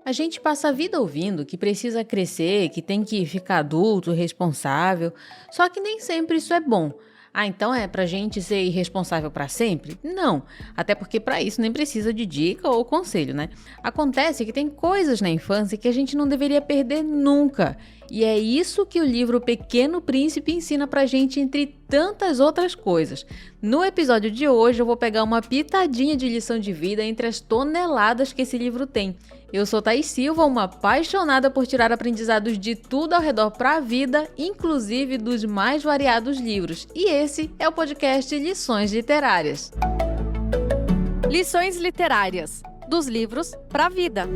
A gente passa a vida ouvindo que precisa crescer, que tem que ficar adulto, responsável, só que nem sempre isso é bom. Ah, então é pra gente ser irresponsável pra sempre? Não, até porque pra isso nem precisa de dica ou conselho, né? Acontece que tem coisas na infância que a gente não deveria perder nunca. E é isso que o livro Pequeno Príncipe ensina pra gente, entre tantas outras coisas. No episódio de hoje eu vou pegar uma pitadinha de lição de vida entre as toneladas que esse livro tem. Eu sou Thaís Silva, uma apaixonada por tirar aprendizados de tudo ao redor para a vida, inclusive dos mais variados livros. E esse é o podcast Lições Literárias. Lições literárias, dos livros para a vida.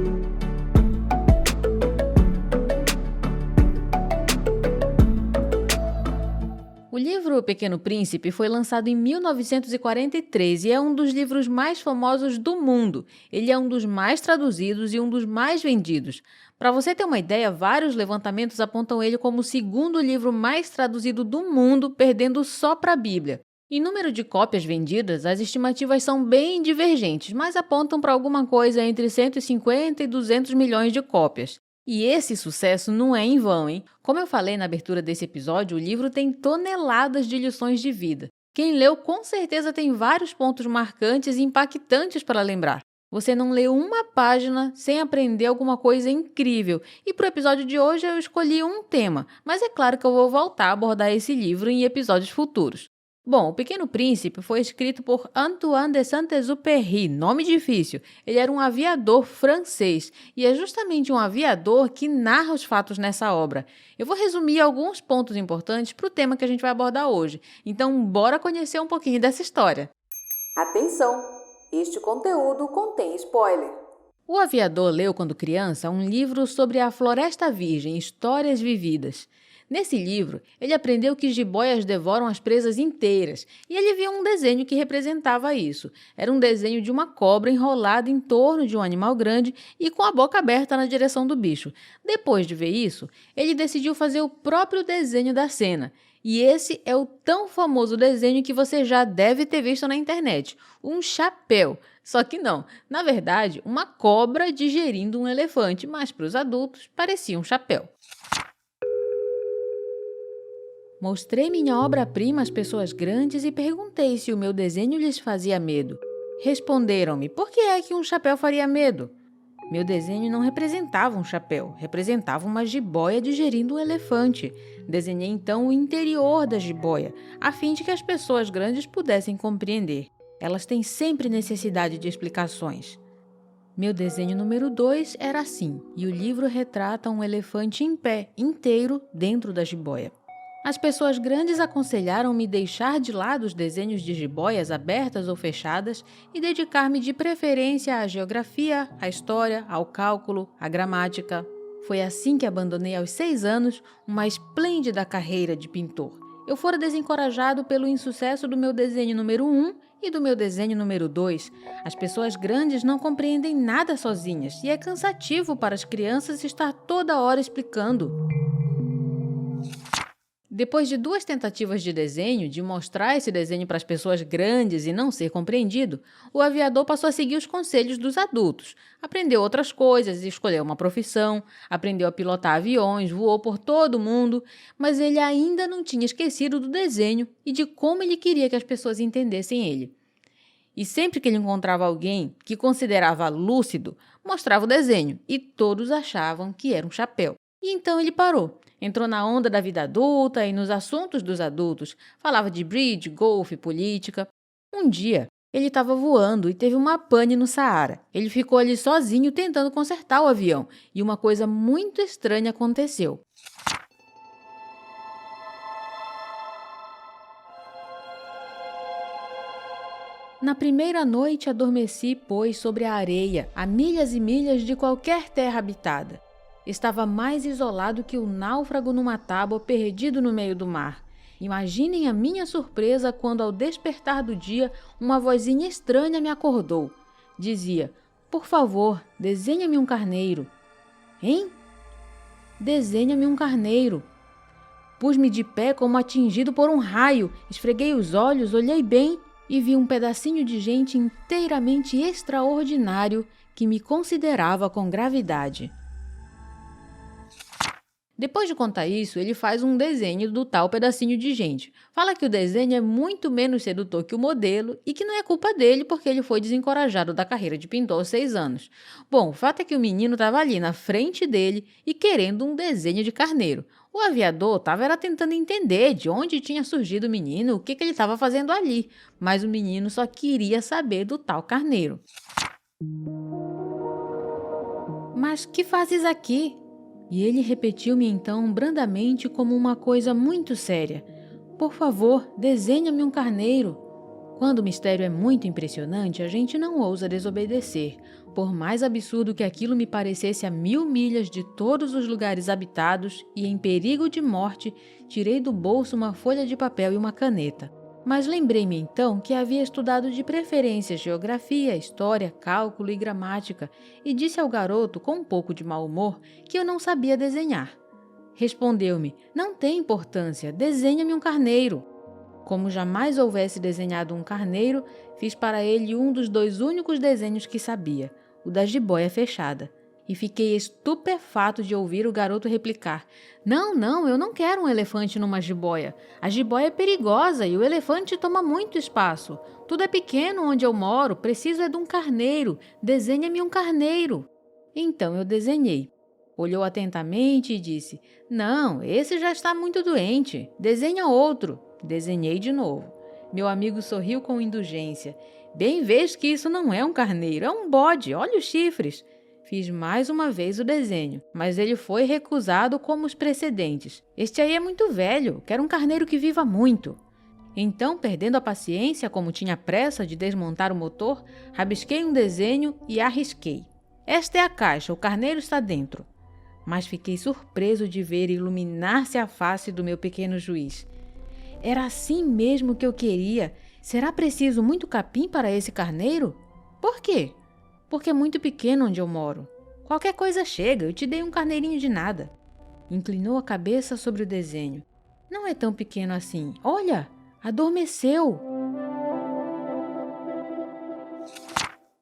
O livro O Pequeno Príncipe foi lançado em 1943 e é um dos livros mais famosos do mundo. Ele é um dos mais traduzidos e um dos mais vendidos. Para você ter uma ideia, vários levantamentos apontam ele como o segundo livro mais traduzido do mundo, perdendo só para a Bíblia. Em número de cópias vendidas, as estimativas são bem divergentes, mas apontam para alguma coisa entre 150 e 200 milhões de cópias. E esse sucesso não é em vão, hein? Como eu falei na abertura desse episódio, o livro tem toneladas de lições de vida. Quem leu com certeza tem vários pontos marcantes e impactantes para lembrar. Você não lê uma página sem aprender alguma coisa incrível. E para o episódio de hoje eu escolhi um tema, mas é claro que eu vou voltar a abordar esse livro em episódios futuros. Bom, O Pequeno Príncipe foi escrito por Antoine de Saint-Exupéry, nome difícil. Ele era um aviador francês e é justamente um aviador que narra os fatos nessa obra. Eu vou resumir alguns pontos importantes para o tema que a gente vai abordar hoje. Então, bora conhecer um pouquinho dessa história. Atenção! Este conteúdo contém spoiler. O aviador leu, quando criança, um livro sobre a Floresta Virgem, Histórias Vividas. Nesse livro, ele aprendeu que jiboias devoram as presas inteiras, e ele viu um desenho que representava isso. Era um desenho de uma cobra enrolada em torno de um animal grande e com a boca aberta na direção do bicho. Depois de ver isso, ele decidiu fazer o próprio desenho da cena. E esse é o tão famoso desenho que você já deve ter visto na internet, um chapéu. Só que não, na verdade, uma cobra digerindo um elefante, mas para os adultos parecia um chapéu. Mostrei minha obra-prima às pessoas grandes e perguntei se o meu desenho lhes fazia medo. Responderam-me, por que é que um chapéu faria medo? Meu desenho não representava um chapéu, representava uma jiboia digerindo um elefante. Desenhei então o interior da jiboia, a fim de que as pessoas grandes pudessem compreender. Elas têm sempre necessidade de explicações. Meu desenho número 2 era assim, e o livro retrata um elefante em pé, inteiro, dentro da jiboia. As pessoas grandes aconselharam-me deixar de lado os desenhos de jiboias abertas ou fechadas e dedicar-me de preferência à geografia, à história, ao cálculo, à gramática. Foi assim que abandonei aos 6 anos uma esplêndida carreira de pintor. Eu fora desencorajado pelo insucesso do meu desenho número 1 e do meu desenho número 2. As pessoas grandes não compreendem nada sozinhas e é cansativo para as crianças estar toda hora explicando. Depois de 2 tentativas de desenho, de mostrar esse desenho para as pessoas grandes e não ser compreendido, o aviador passou a seguir os conselhos dos adultos. Aprendeu outras coisas, escolheu uma profissão, aprendeu a pilotar aviões, voou por todo o mundo, mas ele ainda não tinha esquecido do desenho e de como ele queria que as pessoas entendessem ele. E sempre que ele encontrava alguém que considerava lúcido, mostrava o desenho e todos achavam que era um chapéu. E então ele parou. Entrou na onda da vida adulta e nos assuntos dos adultos. Falava de bridge, golfe, política. Um dia, ele estava voando e teve uma pane no Saara. Ele ficou ali sozinho tentando consertar o avião. E uma coisa muito estranha aconteceu. Na primeira noite adormeci, pois, sobre a areia, a milhas e milhas de qualquer terra habitada. Estava mais isolado que o náufrago numa tábua perdido no meio do mar. Imaginem a minha surpresa quando, ao despertar do dia, uma vozinha estranha me acordou. Dizia, por favor, desenha-me um carneiro. Hein? Desenha-me um carneiro. Pus-me de pé como atingido por um raio, esfreguei os olhos, olhei bem. e vi um pedacinho de gente inteiramente extraordinário que me considerava com gravidade. Depois de contar isso, ele faz um desenho do tal pedacinho de gente. Fala que o desenho é muito menos sedutor que o modelo e que não é culpa dele porque ele foi desencorajado da carreira de pintor aos 6 anos. Bom, o fato é que o menino estava ali na frente dele e querendo um desenho de carneiro. O aviador estava tentando entender de onde tinha surgido o menino, o que ele estava fazendo ali, mas o menino só queria saber do tal carneiro. Mas que fazes aqui? E ele repetiu-me então brandamente como uma coisa muito séria. Por favor, desenha-me um carneiro. Quando o mistério é muito impressionante, a gente não ousa desobedecer. Por mais absurdo que aquilo me parecesse a 1000 milhas de todos os lugares habitados e em perigo de morte, tirei do bolso uma folha de papel e uma caneta. Mas lembrei-me então que havia estudado de preferência geografia, história, cálculo e gramática e disse ao garoto, com um pouco de mau humor, que eu não sabia desenhar. Respondeu-me: não tem importância, desenha-me um carneiro. Como jamais houvesse desenhado um carneiro, fiz para ele um dos 2 únicos desenhos que sabia, o da jiboia fechada. E fiquei estupefato de ouvir o garoto replicar: Não, eu não quero um elefante numa jiboia. A jiboia é perigosa e o elefante toma muito espaço. Tudo é pequeno onde eu moro, preciso é de um carneiro. Desenha-me um carneiro. Então eu desenhei. Olhou atentamente e disse: Não, esse já está muito doente. Desenha outro. Desenhei de novo. Meu amigo sorriu com indulgência. Bem vês que isso não é um carneiro, é um bode, olha os chifres. Fiz mais uma vez o desenho, mas ele foi recusado como os precedentes. Este aí é muito velho, quero um carneiro que viva muito. Então, perdendo a paciência, como tinha pressa de desmontar o motor, rabisquei um desenho e arrisquei. Esta é a caixa, o carneiro está dentro. Mas fiquei surpreso de ver iluminar-se a face do meu pequeno juiz. Era assim mesmo que eu queria. Será preciso muito capim para esse carneiro? Por quê? Porque é muito pequeno onde eu moro. Qualquer coisa chega, eu te dei um carneirinho de nada. Inclinou a cabeça sobre o desenho. Não é tão pequeno assim. Olha, adormeceu.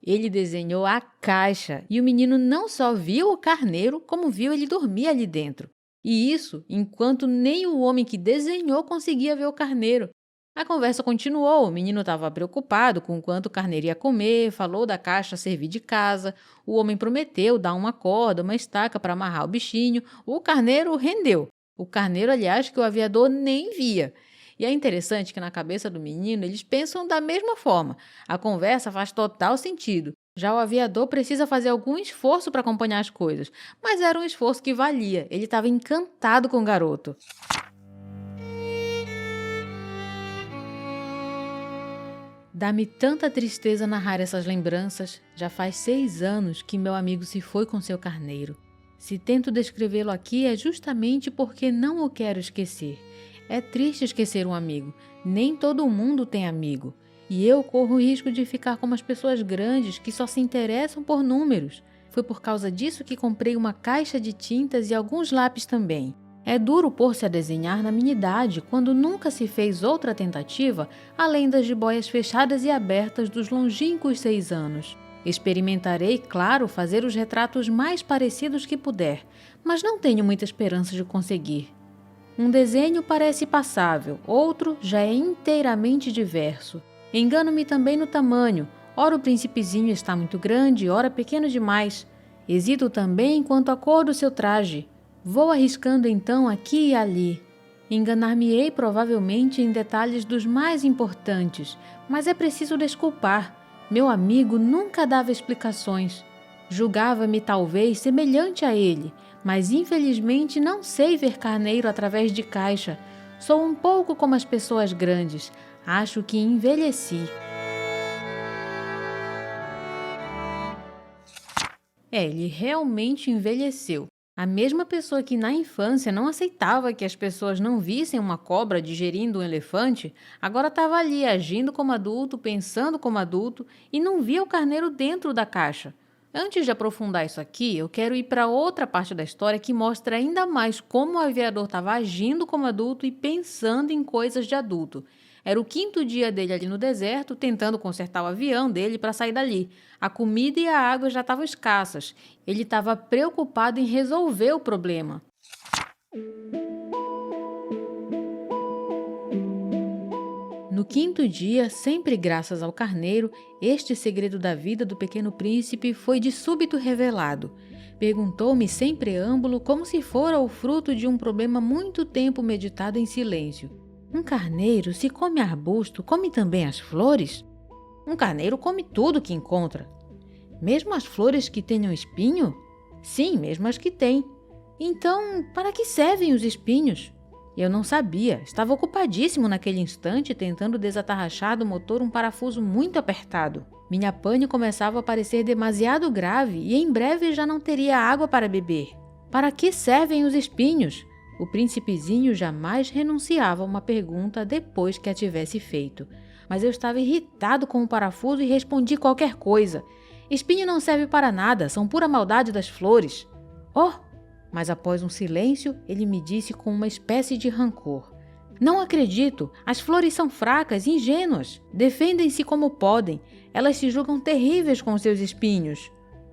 Ele desenhou a caixa e o menino não só viu o carneiro, como viu ele dormir ali dentro. E isso enquanto nem o homem que desenhou conseguia ver o carneiro. A conversa continuou, o menino estava preocupado com quanto o carneiro ia comer, falou da caixa servir de casa, o homem prometeu dar uma corda, uma estaca para amarrar o bichinho, o carneiro rendeu. O carneiro, aliás, que o aviador nem via. E é interessante que na cabeça do menino eles pensam da mesma forma. A conversa faz total sentido. Já o aviador precisa fazer algum esforço para acompanhar as coisas, mas era um esforço que valia, ele estava encantado com o garoto. Dá-me tanta tristeza narrar essas lembranças. Já faz 6 anos que meu amigo se foi com seu carneiro. Se tento descrevê-lo aqui é justamente porque não o quero esquecer. É triste esquecer um amigo. Nem todo mundo tem amigo. E eu corro o risco de ficar como as pessoas grandes que só se interessam por números. Foi por causa disso que comprei uma caixa de tintas e alguns lápis também. É duro pôr-se a desenhar na minha idade, quando nunca se fez outra tentativa, além das jiboias fechadas e abertas dos longínquos 6 anos. Experimentarei, claro, fazer os retratos mais parecidos que puder, mas não tenho muita esperança de conseguir. Um desenho parece passável, outro já é inteiramente diverso. Engano-me também no tamanho, ora o príncipezinho está muito grande, ora pequeno demais. Hesito também quanto à cor do seu traje. Vou arriscando então aqui e ali. Enganar-me-ei provavelmente em detalhes dos mais importantes, mas é preciso desculpar. Meu amigo nunca dava explicações. Julgava-me talvez semelhante a ele, mas infelizmente não sei ver carneiro através de caixa. Sou um pouco como as pessoas grandes. Acho que envelheci. Ele realmente envelheceu. A mesma pessoa que na infância não aceitava que as pessoas não vissem uma cobra digerindo um elefante, agora estava ali agindo como adulto, pensando como adulto e não via o carneiro dentro da caixa. Antes de aprofundar isso aqui, eu quero ir para outra parte da história que mostra ainda mais como o aviador estava agindo como adulto e pensando em coisas de adulto. Era o 5º dia dele ali no deserto, tentando consertar o avião dele para sair dali. A comida e a água já estavam escassas. Ele estava preocupado em resolver o problema. No 5º dia, sempre graças ao carneiro, este segredo da vida do pequeno príncipe foi de súbito revelado. Perguntou-me sem preâmbulo como se fora o fruto de um problema muito tempo meditado em silêncio. Um carneiro, se come arbusto, come também as flores? Um carneiro come tudo que encontra. Mesmo as flores que tenham espinho? Sim, mesmo as que têm. Então, para que servem os espinhos? Eu não sabia, estava ocupadíssimo naquele instante tentando desatarrachar do motor um parafuso muito apertado. Minha pane começava a parecer demasiado grave e em breve já não teria água para beber. Para que servem os espinhos? O príncipezinho jamais renunciava a uma pergunta depois que a tivesse feito. Mas eu estava irritado com o parafuso e respondi qualquer coisa. Espinho não serve para nada, são pura maldade das flores. Oh! Mas após um silêncio, ele me disse com uma espécie de rancor. Não acredito, as flores são fracas, ingênuas, defendem-se como podem, elas se julgam terríveis com seus espinhos.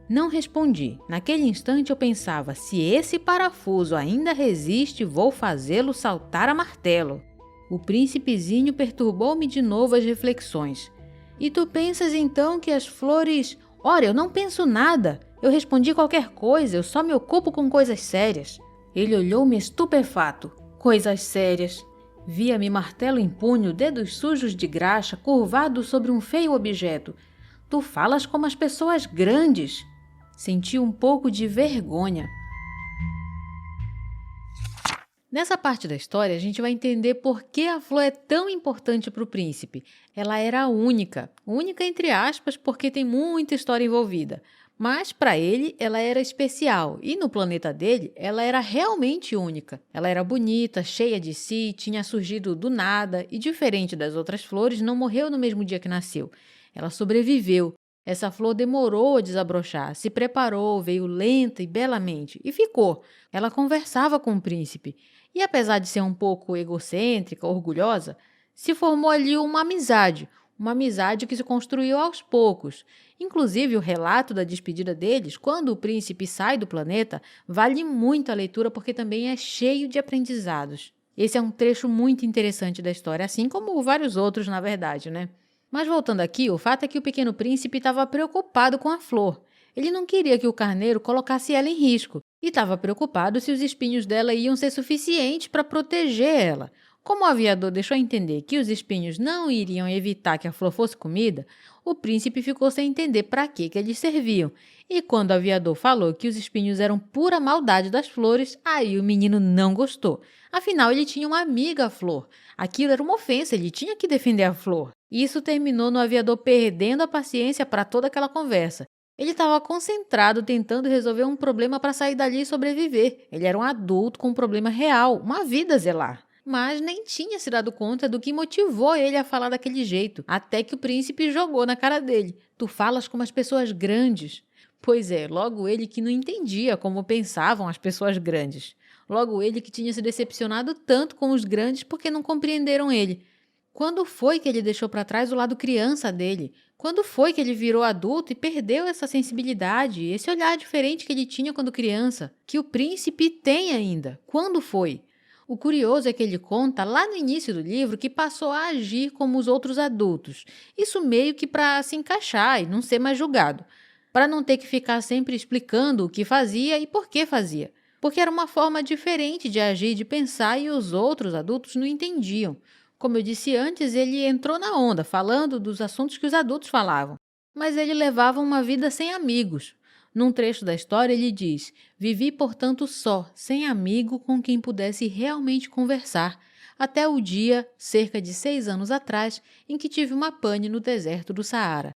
Não respondi. Naquele instante eu pensava, se esse parafuso ainda resiste, vou fazê-lo saltar a martelo. O príncipezinho perturbou-me de novo as reflexões. E tu pensas então que as flores... Ora, eu não penso nada. Eu respondi qualquer coisa, eu só me ocupo com coisas sérias. Ele olhou-me estupefato. Coisas sérias. Via-me martelo em punho, dedos sujos de graxa, curvados sobre um feio objeto. Tu falas como as pessoas grandes. Senti um pouco de vergonha. Nessa parte da história, a gente vai entender por que a flor é tão importante para o príncipe. Ela era única entre aspas, porque tem muita história envolvida. Mas, para ele, ela era especial e no planeta dele, ela era realmente única. Ela era bonita, cheia de si, tinha surgido do nada e, diferente das outras flores, não morreu no mesmo dia que nasceu. Ela sobreviveu. Essa flor demorou a desabrochar, se preparou, veio lenta e belamente e ficou. Ela conversava com o príncipe e, apesar de ser um pouco egocêntrica, orgulhosa, se formou ali uma amizade que se construiu aos poucos. Inclusive, o relato da despedida deles, quando o príncipe sai do planeta, vale muito a leitura porque também é cheio de aprendizados. Esse é um trecho muito interessante da história, assim como vários outros, na verdade, né? Mas voltando aqui, o fato é que o pequeno príncipe estava preocupado com a flor. Ele não queria que o carneiro colocasse ela em risco e estava preocupado se os espinhos dela iam ser suficientes para proteger ela. Como o aviador deixou entender que os espinhos não iriam evitar que a flor fosse comida, o príncipe ficou sem entender para que eles serviam. E quando o aviador falou que os espinhos eram pura maldade das flores, aí o menino não gostou. Afinal, ele tinha uma amiga, a flor. Aquilo era uma ofensa, ele tinha que defender a flor. Isso terminou no aviador perdendo a paciência para toda aquela conversa. Ele estava concentrado tentando resolver um problema para sair dali e sobreviver. Ele era um adulto com um problema real, uma vida a zelar. Mas nem tinha se dado conta do que motivou ele a falar daquele jeito, até que o príncipe jogou na cara dele. Tu falas como as pessoas grandes. Pois é, logo ele que não entendia como pensavam as pessoas grandes. Logo ele que tinha se decepcionado tanto com os grandes porque não compreenderam ele. Quando foi que ele deixou para trás o lado criança dele? Quando foi que ele virou adulto e perdeu essa sensibilidade, esse olhar diferente que ele tinha quando criança? Que o príncipe tem ainda. Quando foi? O curioso é que ele conta lá no início do livro que passou a agir como os outros adultos. Isso meio que para se encaixar e não ser mais julgado. Para não ter que ficar sempre explicando o que fazia e por que fazia. Porque era uma forma diferente de agir e de pensar e os outros adultos não entendiam. Como eu disse antes, ele entrou na onda, falando dos assuntos que os adultos falavam. Mas ele levava uma vida sem amigos. Num trecho da história, ele diz: vivi, portanto, só, sem amigo com quem pudesse realmente conversar, até o dia, cerca de 6 anos atrás, em que tive uma pane no deserto do Saara.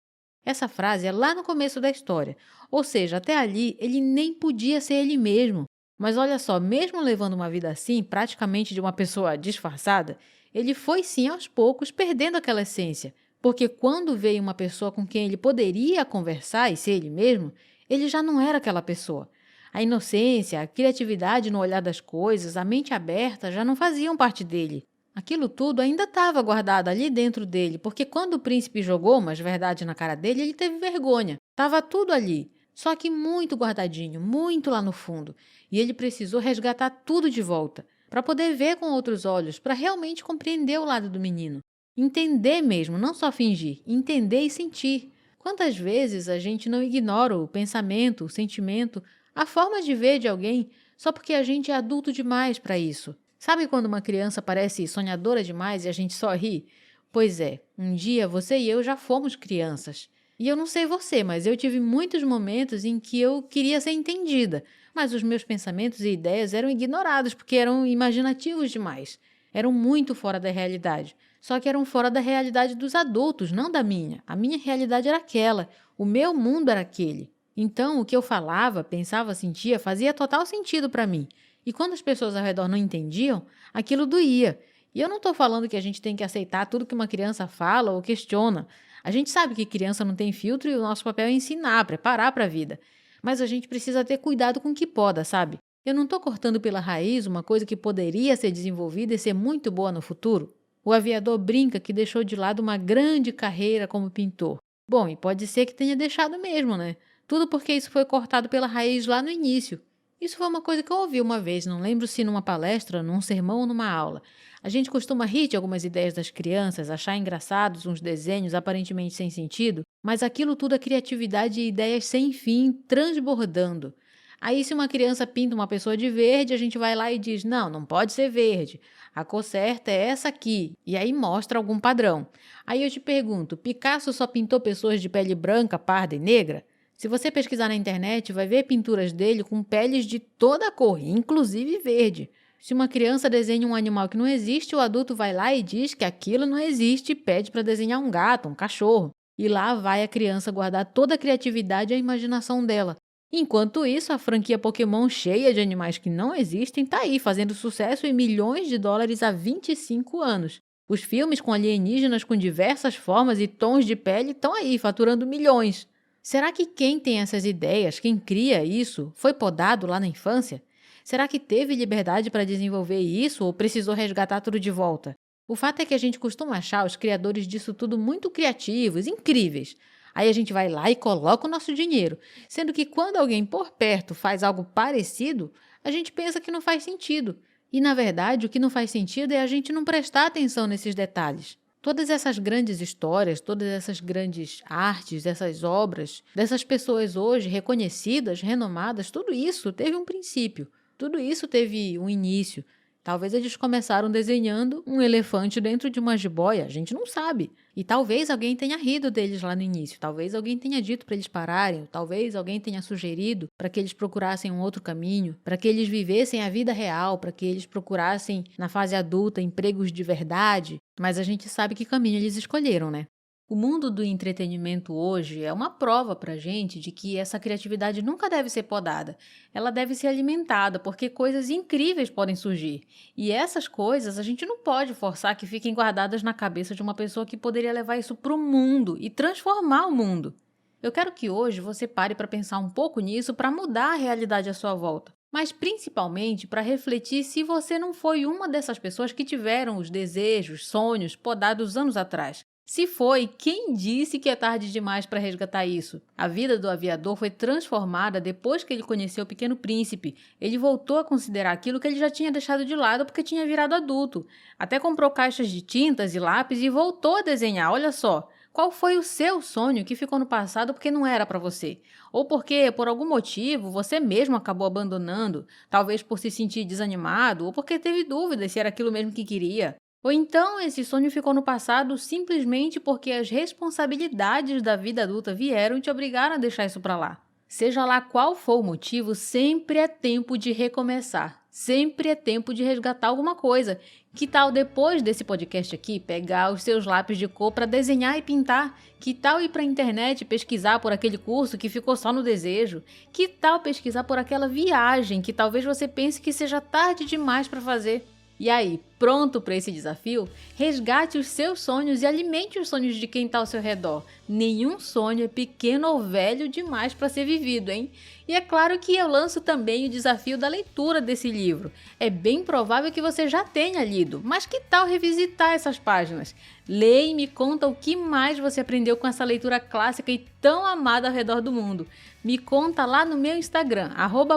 Essa frase é lá no começo da história, ou seja, até ali ele nem podia ser ele mesmo. Mas olha só, mesmo levando uma vida assim, praticamente de uma pessoa disfarçada, ele foi sim aos poucos perdendo aquela essência, porque quando veio uma pessoa com quem ele poderia conversar e ser ele mesmo, ele já não era aquela pessoa. A inocência, a criatividade no olhar das coisas, a mente aberta já não faziam parte dele. Aquilo tudo ainda estava guardado ali dentro dele, porque quando o príncipe jogou umas verdades na cara dele, ele teve vergonha. Tava tudo ali, só que muito guardadinho, muito lá no fundo. E ele precisou resgatar tudo de volta, para poder ver com outros olhos, para realmente compreender o lado do menino. Entender mesmo, não só fingir, entender e sentir. Quantas vezes a gente não ignora o pensamento, o sentimento, a forma de ver de alguém, só porque a gente é adulto demais para isso? Sabe quando uma criança parece sonhadora demais e a gente só ri? Pois é, um dia você e eu já fomos crianças. E eu não sei você, mas eu tive muitos momentos em que eu queria ser entendida, mas os meus pensamentos e ideias eram ignorados porque eram imaginativos demais. Eram muito fora da realidade. Só que eram fora da realidade dos adultos, não da minha. A minha realidade era aquela, o meu mundo era aquele. Então, o que eu falava, pensava, sentia, fazia total sentido para mim. E quando as pessoas ao redor não entendiam, aquilo doía. E eu não estou falando que a gente tem que aceitar tudo que uma criança fala ou questiona. A gente sabe que criança não tem filtro e o nosso papel é ensinar, preparar para a vida. Mas a gente precisa ter cuidado com o que poda, sabe? Eu não estou cortando pela raiz uma coisa que poderia ser desenvolvida e ser muito boa no futuro. O aviador brinca que deixou de lado uma grande carreira como pintor. Bom, e pode ser que tenha deixado mesmo, né? Tudo porque isso foi cortado pela raiz lá no início. Isso foi uma coisa que eu ouvi uma vez, não lembro se numa palestra, num sermão ou numa aula. A gente costuma rir de algumas ideias das crianças, achar engraçados uns desenhos aparentemente sem sentido, mas aquilo tudo é criatividade e ideias sem fim, transbordando. Aí se uma criança pinta uma pessoa de verde, a gente vai lá e diz, não, não pode ser verde, a cor certa é essa aqui, e aí mostra algum padrão. Aí eu te pergunto, Picasso só pintou pessoas de pele branca, parda e negra? Se você pesquisar na internet, vai ver pinturas dele com peles de toda a cor, inclusive verde. Se uma criança desenha um animal que não existe, o adulto vai lá e diz que aquilo não existe e pede para desenhar um gato, um cachorro. E lá vai a criança guardar toda a criatividade e a imaginação dela. Enquanto isso, a franquia Pokémon cheia de animais que não existem está aí, fazendo sucesso e milhões de dólares há 25 anos. Os filmes com alienígenas com diversas formas e tons de pele estão aí, faturando milhões. Será que quem tem essas ideias, quem cria isso, foi podado lá na infância? Será que teve liberdade para desenvolver isso ou precisou resgatar tudo de volta? O fato é que a gente costuma achar os criadores disso tudo muito criativos, incríveis. Aí a gente vai lá e coloca o nosso dinheiro, sendo que quando alguém por perto faz algo parecido, a gente pensa que não faz sentido. E, na verdade, o que não faz sentido é a gente não prestar atenção nesses detalhes. Todas essas grandes histórias, todas essas grandes artes, essas obras, dessas pessoas hoje reconhecidas, renomadas, tudo isso teve um princípio, tudo isso teve um início. Talvez eles começaram desenhando um elefante dentro de uma jiboia, a gente não sabe. E talvez alguém tenha rido deles lá no início, talvez alguém tenha dito para eles pararem, talvez alguém tenha sugerido para que eles procurassem um outro caminho, para que eles vivessem a vida real, para que eles procurassem, na fase adulta, empregos de verdade. Mas a gente sabe que caminho eles escolheram, né? O mundo do entretenimento hoje é uma prova pra gente de que essa criatividade nunca deve ser podada. Ela deve ser alimentada, porque coisas incríveis podem surgir. E essas coisas a gente não pode forçar que fiquem guardadas na cabeça de uma pessoa que poderia levar isso pro mundo e transformar o mundo. Eu quero que hoje você pare para pensar um pouco nisso para mudar a realidade à sua volta. Mas principalmente para refletir se você não foi uma dessas pessoas que tiveram os desejos, sonhos podados anos atrás. Se foi, quem disse que é tarde demais para resgatar isso? A vida do aviador foi transformada depois que ele conheceu o Pequeno Príncipe. Ele voltou a considerar aquilo que ele já tinha deixado de lado porque tinha virado adulto. Até comprou caixas de tintas e lápis e voltou a desenhar, olha só. Qual foi o seu sonho que ficou no passado porque não era para você? Ou porque, por algum motivo, você mesmo acabou abandonando, talvez por se sentir desanimado ou porque teve dúvidas se era aquilo mesmo que queria? Ou então esse sonho ficou no passado simplesmente porque as responsabilidades da vida adulta vieram e te obrigaram a deixar isso para lá. Seja lá qual for o motivo, sempre é tempo de recomeçar. Sempre é tempo de resgatar alguma coisa. Que tal depois desse podcast aqui pegar os seus lápis de cor para desenhar e pintar? Que tal ir para a internet e pesquisar por aquele curso que ficou só no desejo? Que tal pesquisar por aquela viagem que talvez você pense que seja tarde demais para fazer? E aí, pronto para esse desafio? Resgate os seus sonhos e alimente os sonhos de quem está ao seu redor. Nenhum sonho é pequeno ou velho demais para ser vivido, hein? E é claro que eu lanço também o desafio da leitura desse livro. É bem provável que você já tenha lido, mas que tal revisitar essas páginas? Leia e me conta o que mais você aprendeu com essa leitura clássica e tão amada ao redor do mundo. Me conta lá no meu Instagram,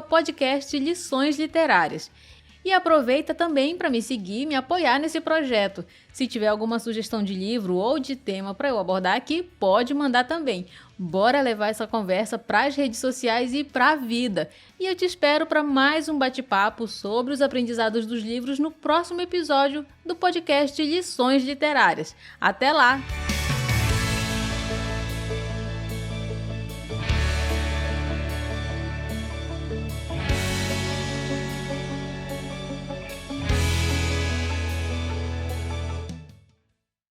@podcast Lições Literárias. E aproveita também para me seguir e me apoiar nesse projeto. Se tiver alguma sugestão de livro ou de tema para eu abordar aqui, pode mandar também. Bora levar essa conversa para as redes sociais e para a vida. E eu te espero para mais um bate-papo sobre os aprendizados dos livros no próximo episódio do podcast Lições Literárias. Até lá!